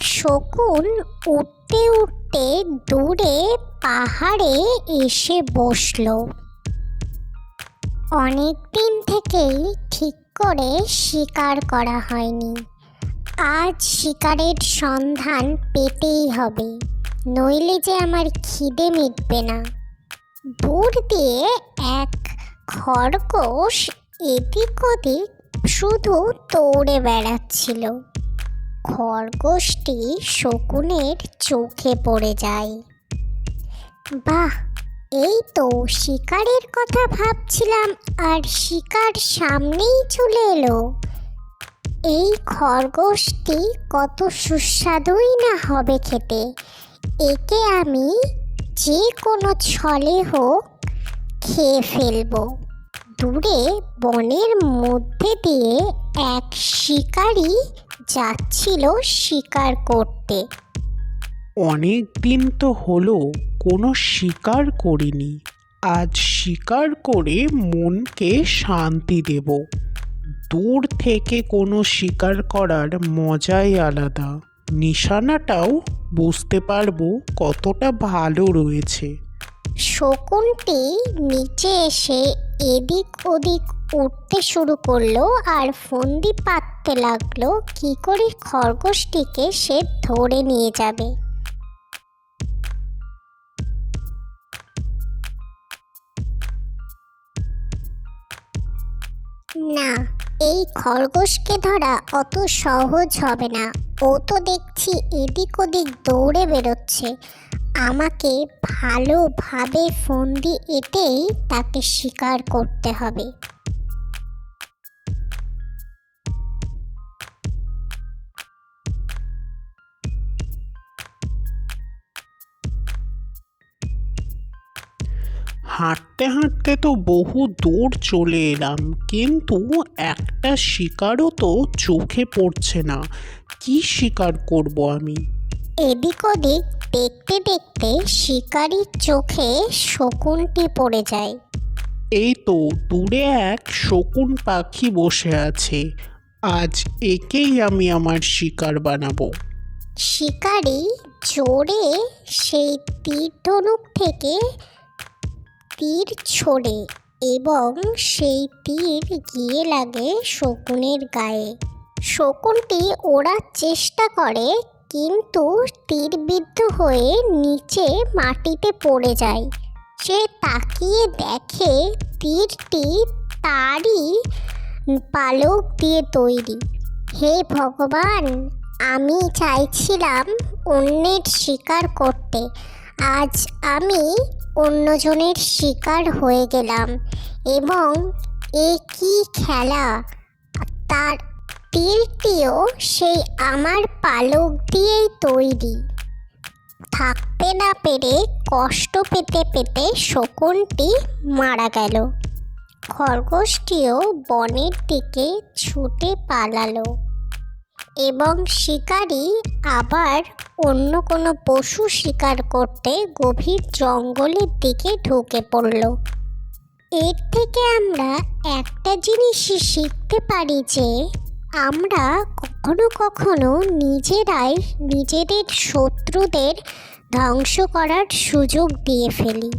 শকুন উঠতে উঠতে দূরে পাহাড়ে এসে বসলো। অনেক দিন থেকেই ঠিক করে শিকার করা হয়নি। আজ শিকারের সন্ধান পেতেই হবে, নইলে যে আমার খিদে মিটবে না। দূর দিয়ে এক খরগোশ এদিক ওদিক শুধু দৌড়ে বেড়াচ্ছিল। খরগোশটি শকুনের চোখে পড়ে যায়। বাহ, এই তো শিকারের কথা ভাবছিলাম আর শিকার সামনেই চলে এলো। এই খরগোশটি কত সুস্বাদুই না হবে খেতে। একে আমি যে কোনো ছলে হোক খেয়ে ফেলবো। দূরে বনের মধ্যে দিয়ে এক শিকারী যাচ্ছিল শিকার করতে। অনেক দিন তো হলো কোনো শিকার করিনি। আজ শিকার করে মনকে শান্তি দেব। দূর থেকে কোনো শিকার করার মজাই আলাদা। নিশানাটাও বুঝতে পারবো কতটা ভালো রয়েছে। শকুনটি নিচে এসে এদিক ওদিক উঠতে শুরু করলো আর ফন্দি পাততে লাগলো কি করে খরগোশটিকে সে ধরে নিয়ে যাবে। না, এই খরগোশকে ধরা অত সহজ হবে না। ও তো দেখছি এদিক ওদিক দৌড়ে বেরোচ্ছে। আমাকে ভালোভাবে ফন্দি এঁটেই তাকে শিকার করতে হবে। হাঁটতে হাঁটতে তো বহু দূর চলে এলাম, কিন্তু একটা শিকারও তো চোখে পড়ছে না। কি শিকার করব আমি? এদিক ওদিক দেখতে দেখতে শিকারীর চোখে শকুনটি পড়ে যায়। এই তো দূরে এক শকুন পাখি বসে আছে। আজ একেই আমি আমার শিকার বানাবো। শিকারী জোরে সেই তীর ধনুক থেকে তীর ছোড়ে এবং সেই তীর গিয়ে লাগে শকুনের গায়ে। শকুনটি ওড়ার চেষ্টা করে, কিন্তু তীরবিদ্ধ হয়ে নিচে মাটিতে পড়ে যায়। সে তাকিয়ে দেখে তীরটি তারই পালক দিয়ে তৈরি। হে ভগবান, আমি চাইছিলাম অন্যের শিকার করতে, আজ আমি অন্যজনের শিকার হয়ে গেলাম। এবং এ কি খেলা! তার তীরটিও সেই আমার পালক দিয়েই তৈরি। থাকতে না পেরে কষ্ট পেতে পেতে শকুনটি মারা গেল। খরগোশটিও বনের দিকে ছুটে পালালো এবং শিকারী আবার অন্য কোনো পশু শিকার করতে গভীর জঙ্গলের দিকে ঢুকে পড়ল। এর থেকে আমরা একটা জিনিসই শিখতে পারি যে আমরা কখনো কখনো নিজেরাই নিজেদের শত্রুদের ধ্বংস করার সুযোগ দিয়ে ফেলি।